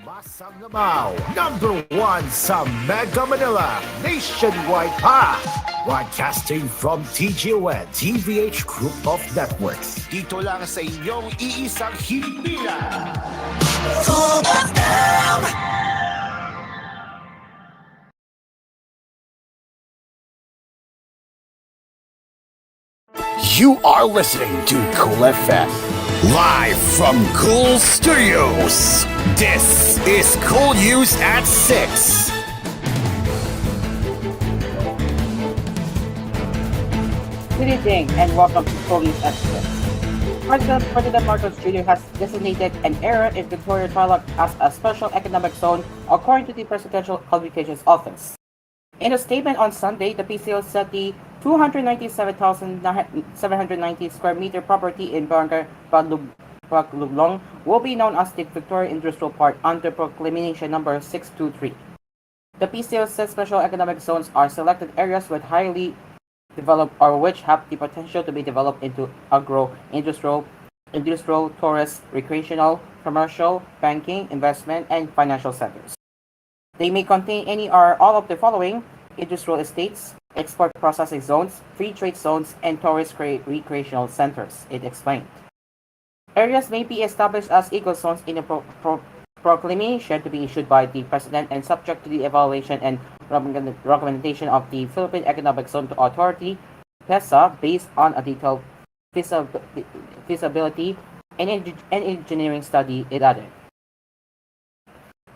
Masanglamaw, number one sa Mega Manila, nationwide pa. Broadcasting from TVH Group of Networks. Dito lang sa inyong iisang himpilan. Cool FM! You are listening to Cool FM, live from Cool Studios. This is Cool News at 6. Good evening and welcome to koolNews at 6. President Marcos Jr. has designated an area in Victoria Tarlac as a special economic zone according to the Presidential Communications Office. In a statement on Sunday, the PCO said the 297,790 square meter property in Barangay Pagluglong will be known as the Victoria Industrial Park under Proclamation number 623. The PCO said special economic zones are selected areas with highly developed or which have the potential to be developed into industrial, tourist, recreational, commercial, banking, investment, and financial centers. They may contain any or all of the following: industrial estates, export processing zones, free trade zones, and tourist recreational centers, it explained. Areas may be established as eco zones in a proclamation to be issued by the President and subject to the evaluation and recommendation of the Philippine Economic Zone Authority, PEZA, based on a detailed feasibility and engineering study, it added.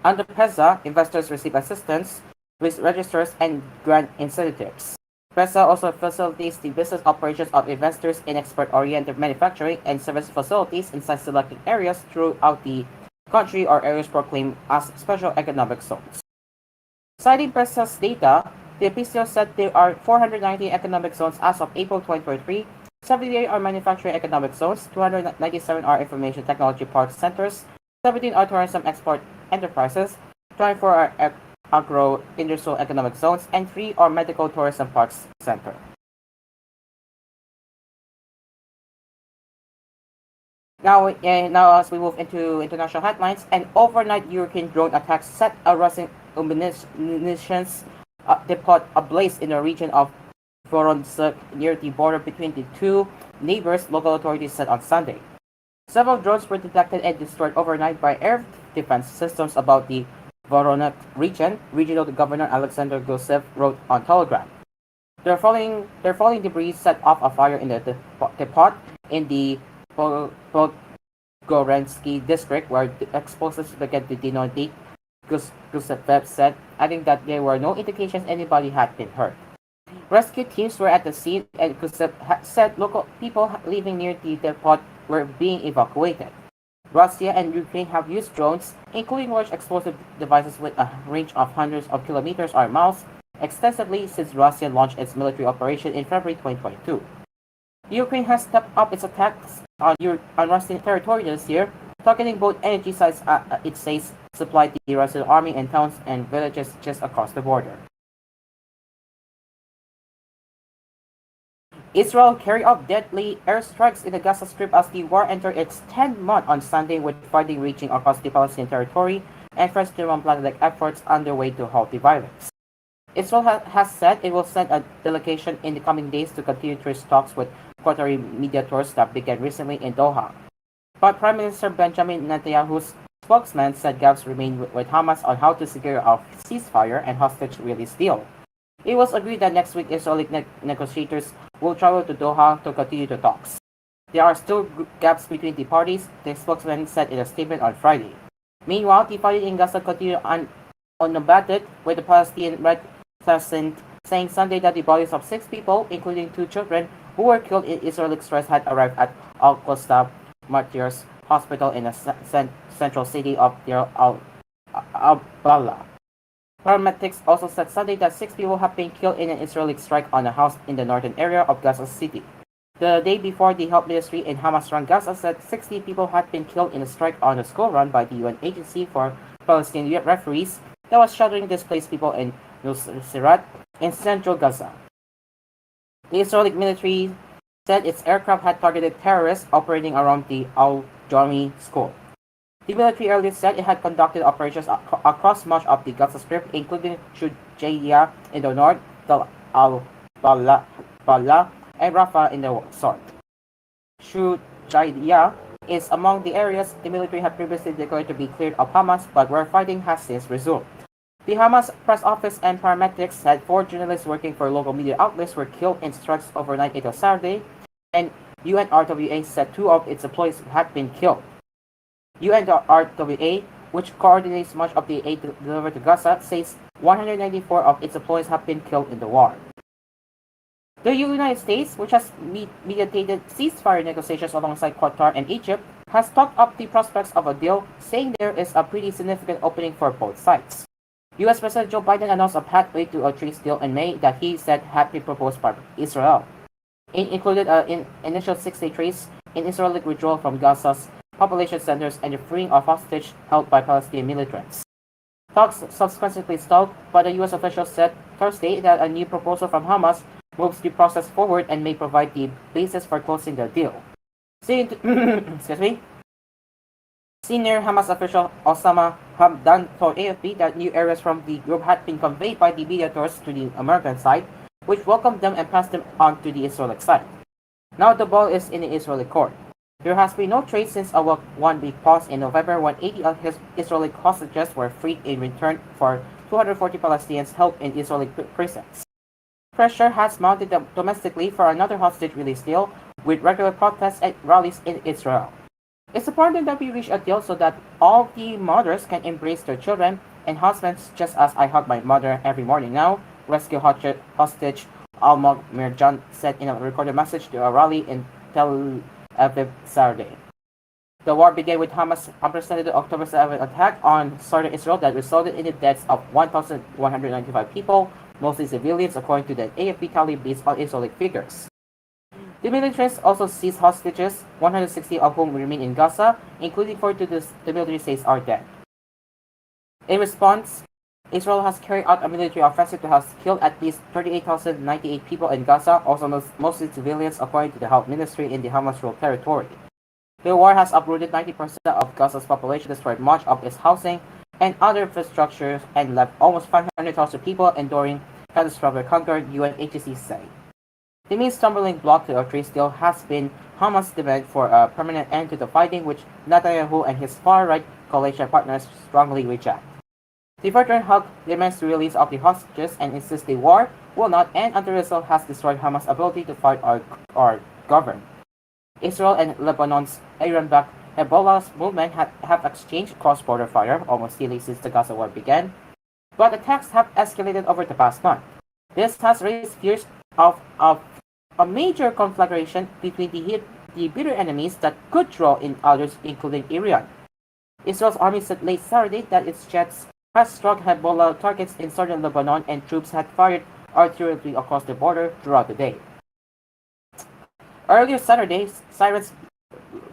Under PEZA, investors receive assistance with registers and grant incentives. PEZA also facilitates the business operations of investors in export-oriented manufacturing and service facilities inside selected areas throughout the country or areas proclaimed as special economic zones. Citing PEZA's data, the PCO said there are 490 economic zones as of April 2023. 78 are manufacturing economic zones, 297 are information technology park centers, 17 are tourism export enterprises, 24 are agro-industrial economic zones, and 3 are medical tourism parks center. Now as we move into international headlines, an overnight European drone attack set a Russian munitions depot ablaze in the region of Voronezh near the border between the two neighbors, local authorities said on Sunday. Several drones were detected and destroyed overnight by air defense systems about the Voronezh region, Regional Governor Alexander Gusev wrote on Telegram. Their falling debris set off a fire in the depot in the Podgorensky district, where the explosives began to detonate, Gusev said, adding that there were no indications anybody had been hurt. Rescue teams were at the scene, and Gusev said local people living near the depot were being evacuated. Russia and Ukraine have used drones, including large explosive devices with a range of hundreds of kilometers or miles, extensively since Russia launched its military operation in February 2022. Ukraine has stepped up its attacks on Russian territory this year, targeting both energy sites it says supplied the Russian army and towns and villages just across the border. Israel carried out deadly airstrikes in the Gaza Strip as the war entered its 10th month on Sunday, with fighting reaching across the Palestinian territory and fresh diplomatic efforts underway to halt the violence. Israel has said it will send a delegation in the coming days to continue talks with Qatari mediators that began recently in Doha. But Prime Minister Benjamin Netanyahu's spokesman said gaps remain with Hamas on how to secure a ceasefire and hostage release deal. It was agreed that next week Israeli negotiators will travel to Doha to continue the talks. There are still gaps between the parties, the spokesman said in a statement on Friday. Meanwhile, the fighting in Gaza continued unabated, with the Palestinian Red Crescent saying Sunday that the bodies of 6 people, including 2 children, who were killed in Israeli strikes had arrived at Al-Aqsa Martyrs Hospital in the central city of Deir al-Balah. Paramedics also said Sunday that 6 people have been killed in an Israeli strike on a house in the northern area of Gaza City. The day before, the health ministry in Hamas-run Gaza said 60 people had been killed in a strike on a school run by the UN Agency for Palestinian Refugees that was sheltering displaced people in Nuseirat in central Gaza. The Israeli military said its aircraft had targeted terrorists operating around the Al-Jami school. The military earlier said it had conducted operations across much of the Gaza Strip, including Shujaiya in the north, Tal al-Bala, and Rafah in the south. Shujaiya is among the areas the military had previously declared to be cleared of Hamas, but where fighting has since resumed. The Hamas press office and paramedics said 4 journalists working for local media outlets were killed in strikes overnight until Saturday, and UNRWA said 2 of its employees had been killed. UNRWA, which coordinates much of the aid delivered to Gaza, says 194 of its employees have been killed in the war. The United States, which has mediated ceasefire negotiations alongside Qatar and Egypt, has talked up the prospects of a deal, saying there is a pretty significant opening for both sides. U.S. President Joe Biden announced a pathway to a peace deal in May that he said had been proposed by Israel. It included an initial 6-day truce in Israeli withdrawal from Gaza's population centers and the freeing of hostages held by Palestinian militants. Talks subsequently stalled, but a U.S. official said Thursday that a new proposal from Hamas moves the process forward and may provide the basis for closing the deal. Senior Hamas official Osama Hamdan told AFP that new areas from the group had been conveyed by the mediators to the American side, which welcomed them and passed them on to the Israeli side. Now the ball is in the Israeli court. There has been no trade since a 1-week pause in November when 80 of his Israeli hostages were freed in return for 240 Palestinians held in Israeli prisons. Pressure has mounted domestically for another hostage release deal, with regular protests and rallies in Israel. It's important that we reach a deal so that all the mothers can embrace their children and husbands just as I hug my mother every morning now, rescue hostage Almog Mirjan said in a recorded message to a rally in Tel Aviv Saturday. The war began with Hamas' unprecedented October 7 attack on southern Israel that resulted in the deaths of 1,195 people, mostly civilians, according to the AFP tally based on Israeli figures. The military also seized hostages, 160 of whom remain in Gaza, including 42 the military says are dead. In response, Israel has carried out a military offensive that has killed at least 38,098 people in Gaza, also mostly civilians, according to the Health Ministry in the Hamas-ruled territory. The war has uprooted 90% of Gaza's population, destroyed much of its housing and other infrastructure, and left almost 500,000 people enduring catastrophic hunger, UNHCR say. The main stumbling block to a trade deal has been Hamas' demand for a permanent end to the fighting, which Netanyahu and his far-right coalition partners strongly reject. The veteran hug demands the release of the hostages and insists the war will not end until Israel has destroyed Hamas' ability to fight or govern. Israel and Lebanon's Iran-backed Hezbollah's movement have exchanged cross-border fire almost daily since the Gaza war began, but attacks have escalated over the past month. This has raised fears of a major conflagration between the bitter enemies that could draw in others, including Iran. Israel's army said late Saturday that its jets had struck Hezbollah targets in southern Lebanon and troops had fired artillery across the border throughout the day. Earlier Saturday, sirens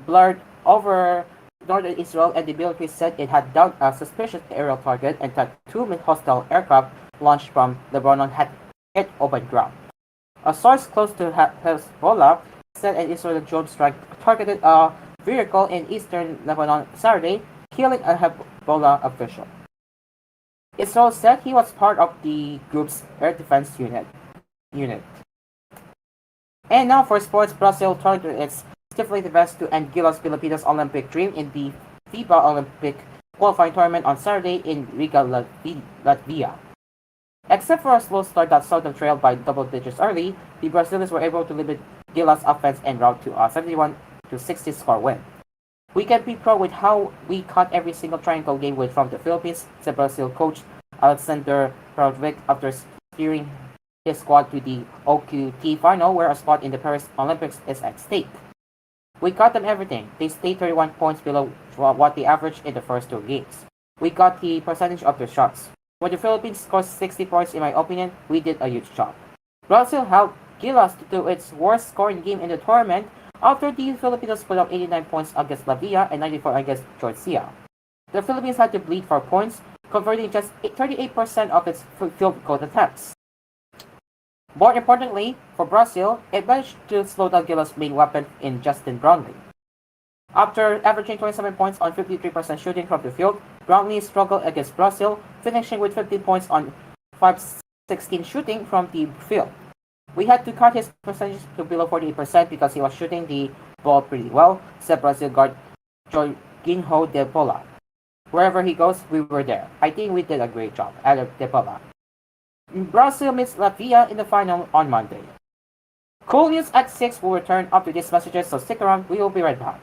blared over northern Israel and the military said it had downed a suspicious aerial target and that 2 hostile aircraft launched from Lebanon had hit open ground. A source close to Hezbollah said an Israeli drone strike targeted a vehicle in eastern Lebanon Saturday, killing a Hezbollah official. Israel said he was part of the group's air defense unit. And now for sports, Brazil turned to its stiffly best to end Gilas Filipinos Olympic dream in the FIBA Olympic qualifying tournament on Saturday in Riga, Latvia. Except for a slow start that saw them trailed by double digits early, the Brazilians were able to limit Gilas' offense en route to a 71-60 score win. We can be proud with how we caught every single triangle game with from the Philippines, said Brazil coach Alexander Perovic after steering his squad to the OQT final, where a spot in the Paris Olympics is at stake. We got them everything. They stayed 31 points below what they averaged in the first 2 games. We got the percentage of their shots. When the Philippines scored 60 points, in my opinion, we did a huge job. Brazil helped Gilas to its worst scoring game in the tournament after the Filipinos put up 89 points against Latvia and 94 against Georgia. The Philippines had to bleed for points, converting just 38% of its field goal attempts. More importantly, for Brazil, it managed to slow down Gilas' main weapon in Justin Brownlee. After averaging 27 points on 53% shooting from the field, Brownlee struggled against Brazil, finishing with 15 points on 516 shooting from the field. We had to cut his percentage to below 48% because he was shooting the ball pretty well, said Brazil guard Jorginho de Paula. Wherever he goes, we were there. I think we did a great job, added de Paula. Brazil meets Latvia in the final on Monday. Cool News at 6 will return after these messages, so stick around, we will be right back.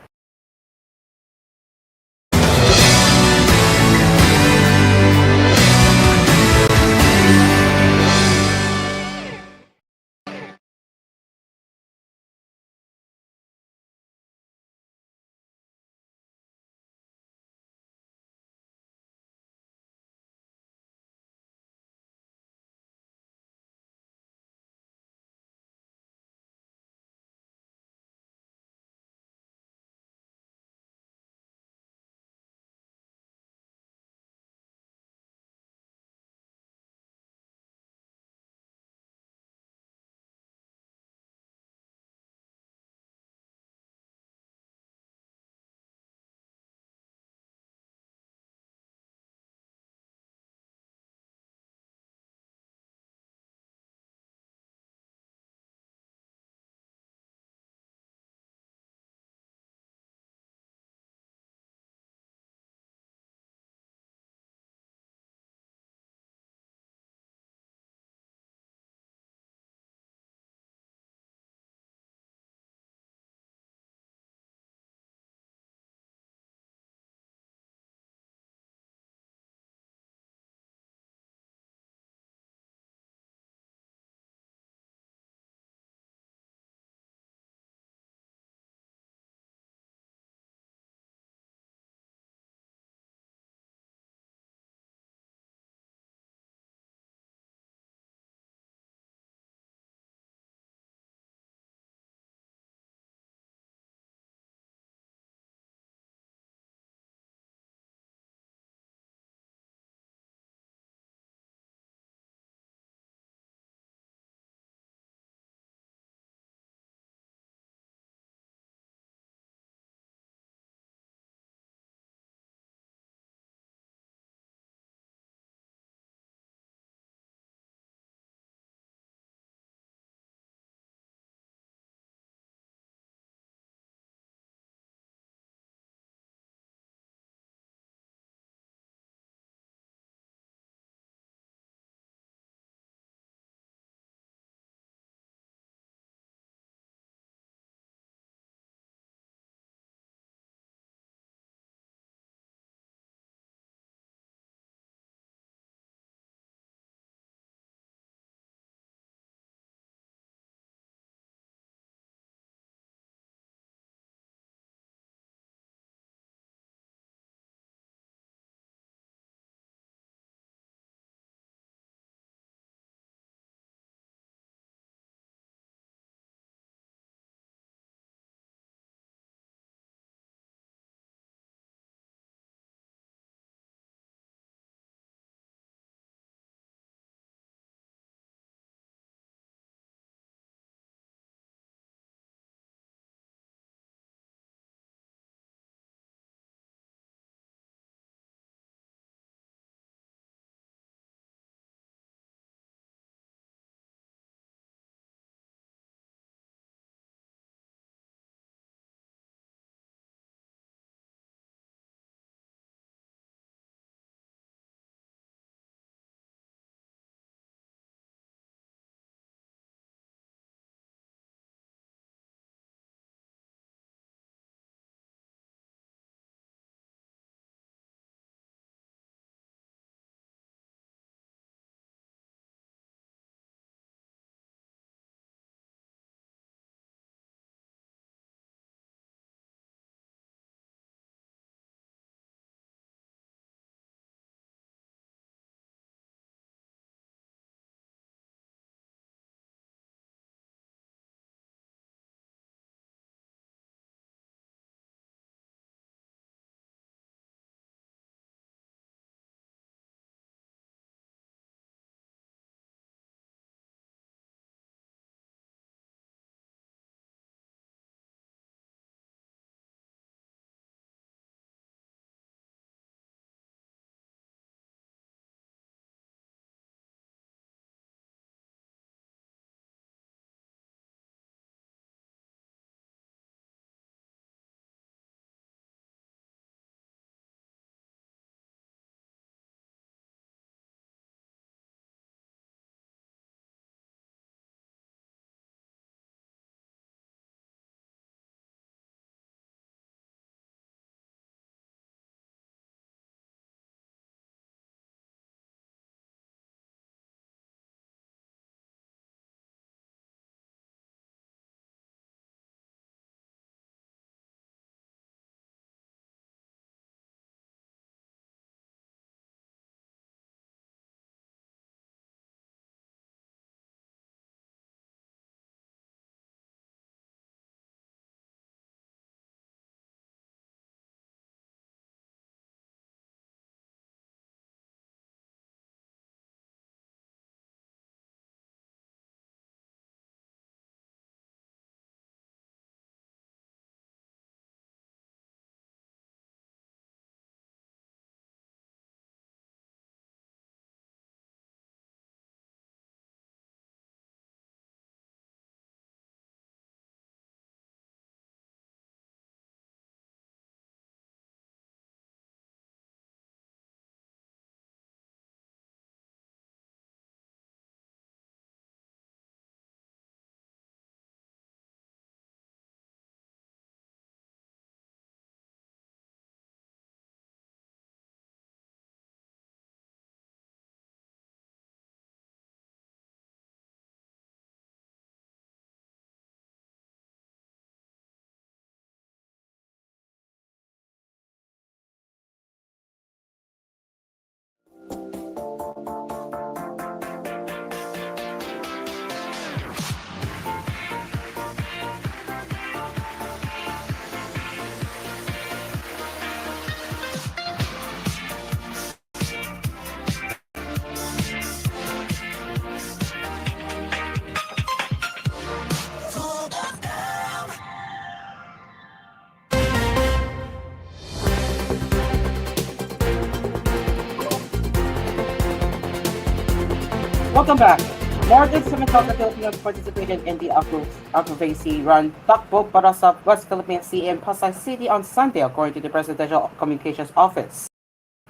Welcome back. More than 7,000 Filipinos participated in the advocacy-run Takbo para sa West Philippine Sea in Pasay City on Sunday, according to the Presidential Communications Office.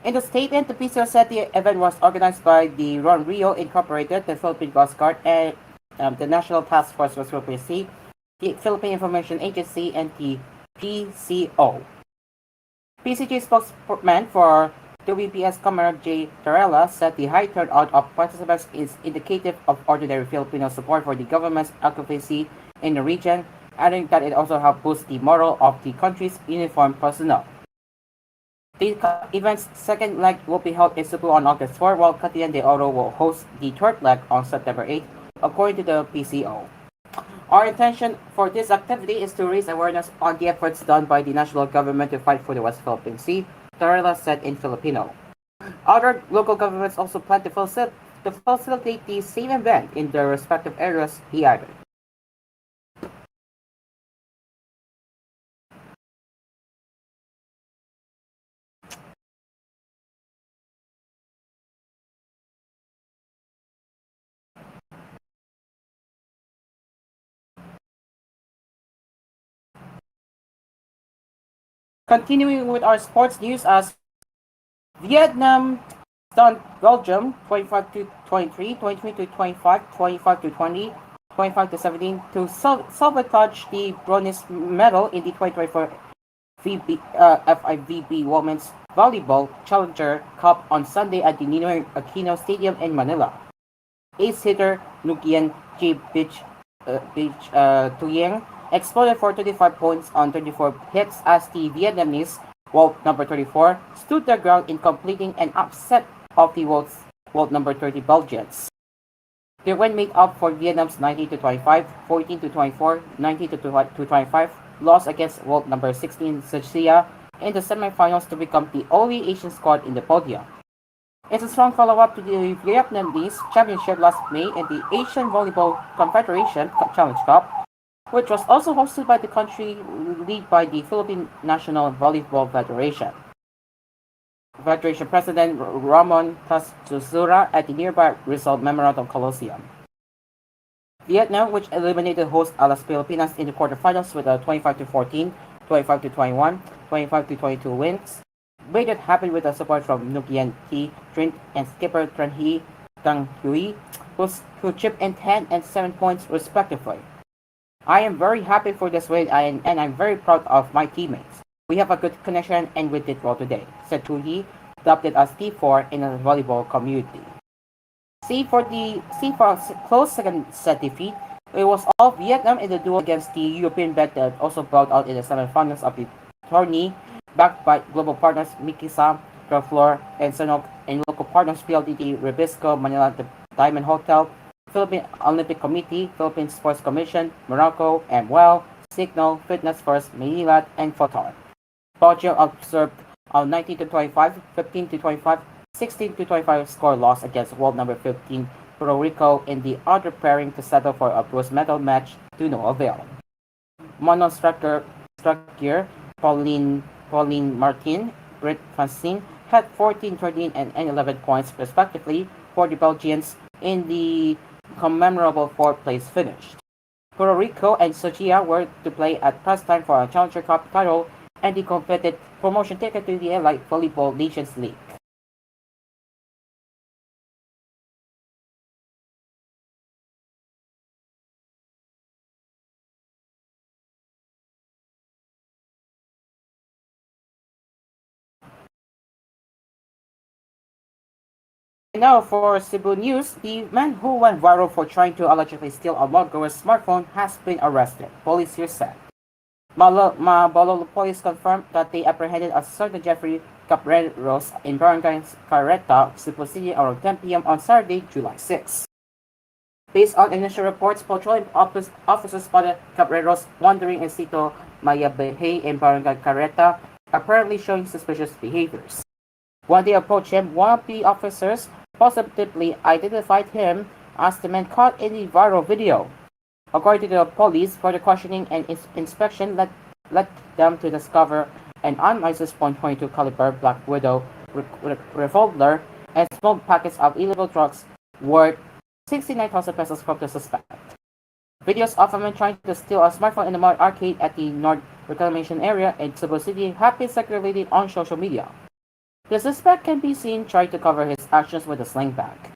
In the statement, the PCO said the event was organized by the Ron Rio Incorporated, the Philippine Coast Guard, and the National Task Force West Philippine Sea, the Philippine Information Agency, and the PCO. PCG spokesman for WPS Commander J. Tarella said the high turnout of participants is indicative of ordinary Filipino support for the government's advocacy in the region, adding that it also helped boost the morale of the country's uniformed personnel. The event's second leg will be held in Cebu on August 4, while Cagayan de Oro will host the third leg on September 8, according to the PCO. Our intention for this activity is to raise awareness on the efforts done by the national government to fight for the West Philippine Sea, Tarela said in Filipino. Other local governments also plan to facilitate the same event in their respective areas, he added. Continuing with our sports news, as Vietnam stunned Belgium 25 to 23, 23 to 25, 25 to 20, 25 to 17 to sabotage the bronze medal in the 2024 FIVB Women's Volleyball Challenger Cup on Sunday at the Ninoy Aquino Stadium in Manila. Ace hitter Nguyen Chi Tuyeng exploded for 35 points on 34 hits as the Vietnamese, world number 34, stood their ground in completing an upset of the world number 30 Belgians. Their win made up for Vietnam's 19 to 25, 14 to 24, 19 to 25 loss against world number 16 Sechia in the semifinals to become the only Asian squad in the podium. It's a strong follow-up to the Vietnamese championship last May in the Asian Volleyball Confederation Challenge Cup, which was also hosted by the country led by the Philippine National Volleyball Federation. Federation President Ramon Tastusura at the nearby Rizal Memorial Coliseum. Vietnam, which eliminated host Alas Pilipinas in the quarterfinals with a 25 to 14, 25 to 21, 25 to 22 wins, made it happen with the support from Nguyen Thi Trinh and skipper Tran Hy Tang Huy, who chipped in 10 and 7 points respectively. I am very happy for this win and I'm very proud of my teammates. We have a good connection and we did well today, said Huy, dubbed as T4 in the volleyball community. For a close second set defeat, it was all Vietnam in the duel against the European bet that also brought out in the semifinals of the tourney, backed by global partners Mikisa, Graflor, and Sanok, and local partners PLDT, Rebisco, Manila Diamond Hotel, Philippine Olympic Committee, Philippine Sports Commission, Morocco, MWell, Signal, Fitness First, Maynilad, and Photon. Belgium observed a 19 to 25, 15 to 25, 16 to 25 score loss against world number 15 Puerto Rico in the other pairing to settle for a bronze medal match to no avail. Mono striker Pauline Martin, Britt Francine had 14, 13, and 11 points respectively for the Belgians in the commemorable fourth-place finish. Puerto Rico and Sechia were to play at pastime for a Challenger Cup title and the coveted promotion ticket to the Elite Volleyball Nations League. And now for Cebu News, the man who went viral for trying to allegedly steal a logger's smartphone has been arrested, police here said. Mabalolo police confirmed that they apprehended a certain Jeffrey Cabreros in Barangay Carreta, Cebu City around 10 p.m. on Saturday, July 6. Based on initial reports, patrolling officers spotted Cabreros wandering in Sito Mayabehe in Barangay Carreta, apparently showing suspicious behaviors. When they approached him, one of the officers positively identified him as the man caught in the viral video. According to the police, further questioning and inspection led them to discover an unlicensed .22 caliber Black Widow revolver and small packets of illegal drugs worth 69,000 pesos from the suspect. Videos of a man trying to steal a smartphone in a mall arcade at the North Reclamation area in Cebu City have been circulated on social media. The suspect can be seen trying to cover his actions with a sling bag.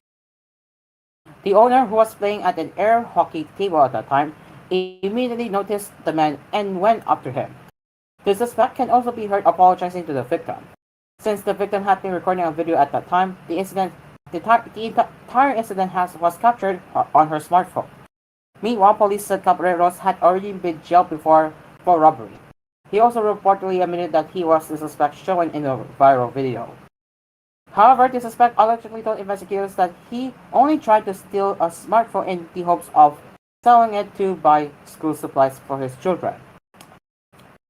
The owner, who was playing at an air hockey table at the time, immediately noticed the man and went after him. The suspect can also be heard apologizing to the victim. Since the victim had been recording a video at that time, the entire incident was captured on her smartphone. Meanwhile, police said Cabreros had already been jailed before for robbery. He also reportedly admitted that he was the suspect shown in the viral video. However, the suspect allegedly told investigators that he only tried to steal a smartphone in the hopes of selling it to buy school supplies for his children.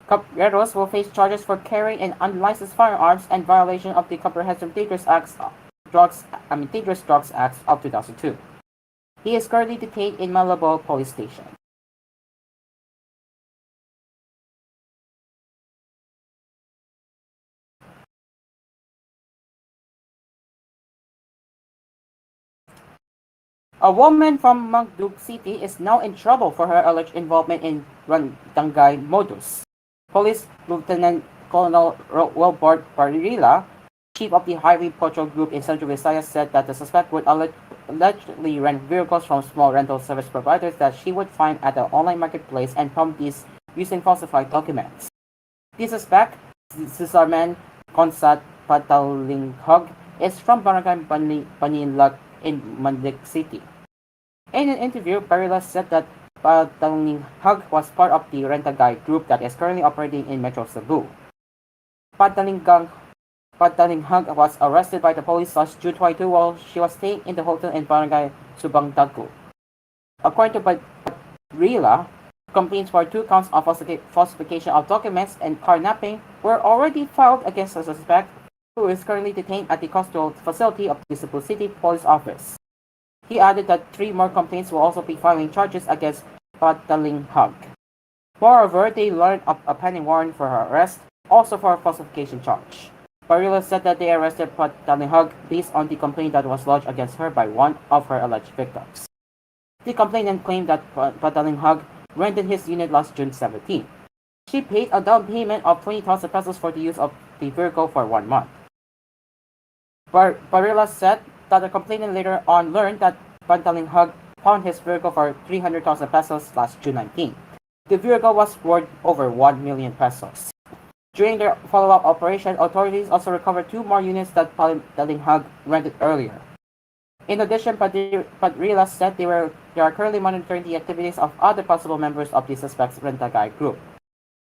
Cabreros will face charges for carrying an unlicensed firearms and violation of the Comprehensive Dangerous Drugs Act of 2002. He is currently detained in Malabo Police Station. A woman from Magdug City is now in trouble for her alleged involvement in Randangay modus. Police Lieutenant Colonel Wilbert Parrilla, chief of the Highway Patrol Group in Central Visayas, said that the suspect would allegedly rent vehicles from small rental service providers that she would find at the online marketplace and pump these using falsified documents. The suspect, Cesarman Consat Patalinghog, is from Barangay Paninlag in Mandik City. In an interview, Parrilla said that Patalinghog was part of the Rent-A-Guy group that is currently operating in Metro Cebu. Patalinghog was arrested by the police last June 22 while she was staying in the hotel in Barangay Subangdagu. According to Parrilla, complaints for 2 counts of falsification of documents and carnapping were already filed against the suspect, who is currently detained at the custodial facility of the Cebu City Police Office. He added that 3 more complaints will also be filing charges against Patalinghog. Moreover, they learned of a pending warrant for her arrest, also for a falsification charge. Parrilla said that they arrested Patalinghog based on the complaint that was lodged against her by one of her alleged victims. The complainant claimed that Patalinghog rented his unit last June 17. She paid a down payment of 20,000 pesos for the use of the vehicle for 1 month. Parrilla said that the complainant later on learned that Patalinghog pawned his vehicle for 300,000 pesos last June 19. The vehicle was worth over 1 million pesos. During their follow-up operation, authorities also recovered 2 more units that Patalinghog rented earlier. In addition, Parrilla said they are currently monitoring the activities of other possible members of the suspect's Rent-A-Guy group.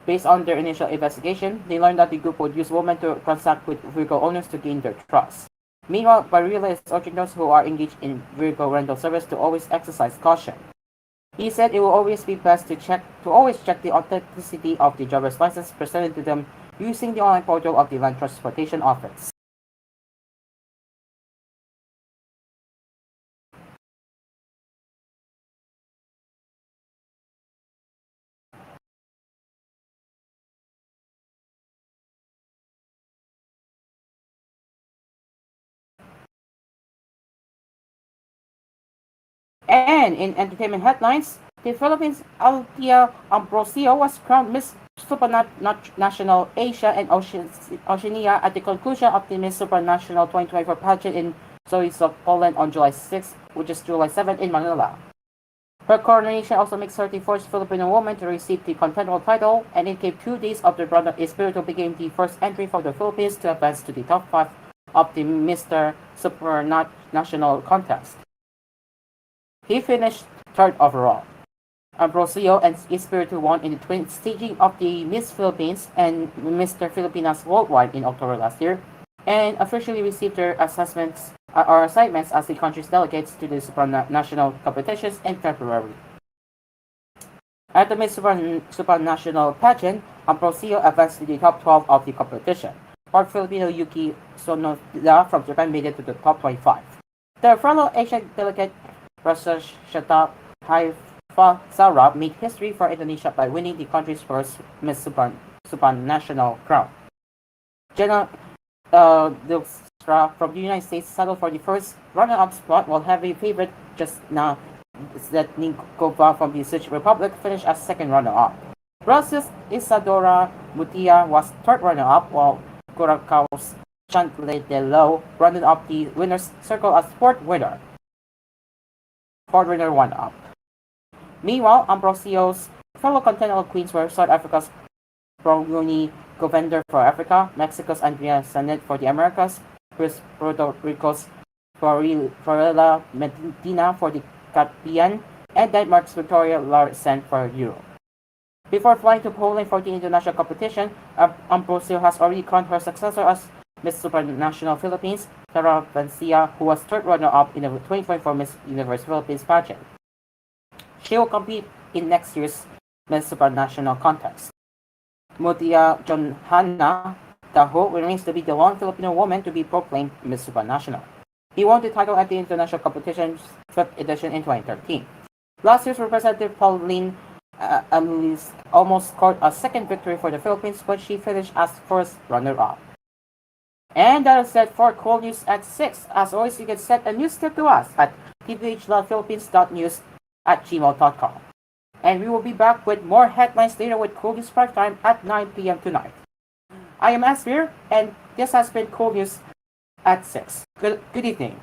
Based on their initial investigation, they learned that the group would use women to transact with vehicle owners to gain their trust. Meanwhile, Parrilla is urging those who are engaged in vehicle rental service to always exercise caution. He said it will always be best to always check the authenticity of the driver's license presented to them using the online portal of the Land Transportation Office. And in entertainment headlines, the Philippines' Althea Ambrosio was crowned Miss Supranational Asia and Oceania at the conclusion of the Miss Supranational 2024 pageant in Sowice, Poland on July 6, which is July 7 in Manila. Her coronation also makes her the first Filipino woman to receive the continental title, and it came 2 days after Brother Espiritu became the first entry for the Philippines to advance to the top 5 of the Mr. Supranational contest. He finished 3rd overall. Ambrosio and Espiritu won in the twin staging of the Miss Philippines and Mr. Filipinas Worldwide in October last year, and officially received their assignments as the country's delegates to the supranational competitions in February. At the Miss Supranational pageant, Ambrosio advanced to the top 12 of the competition. Part Filipino Yuki Sonoda from Japan made it to the top 25. The fellow Asian delegate Shata Haifasara made history for Indonesia by winning the country's first Miss Supranational crown. The Astra from the United States settled for the first runner-up spot, while heavy favorite Jasna Zletnikova from the Czech Republic finished as second runner-up. Brazil's Isadora Mutia was third runner-up, while Curaçao's Chantle Delo rounded up the winner's circle as fourth winner. Fourth winner one up. Meanwhile, Ambrosio's fellow Continental Queens were South Africa's Proguni Govender for Africa, Mexico's Andrea Sanet for the Americas, Puerto Rico's Florella Medina for the Caribbean, and Denmark's Victoria Larsen for Europe. Before flying to Poland for the international competition, Ambrosio has already crowned her successor as Miss Supranational Philippines, Tara Vancia, who was third runner-up in the 2024 Miss Universe Philippines pageant. She will compete in next year's Miss Supranational contest. Mutia Johanna Taho remains to be the lone Filipino woman to be proclaimed Miss Supranational. He won the title at the international competition's 5th edition in 2013. Last year's representative Pauline Amelis almost scored a second victory for the Philippines, but she finished as first runner-up. And that is it for koolNews at 6. As always, you can send a news tip to us at tvh.philippines.news@gmail.com. And we will be back with more headlines later with koolNews Prime Time at 9 p.m. tonight. I am Asmir, and this has been koolNews at 6. Good evening.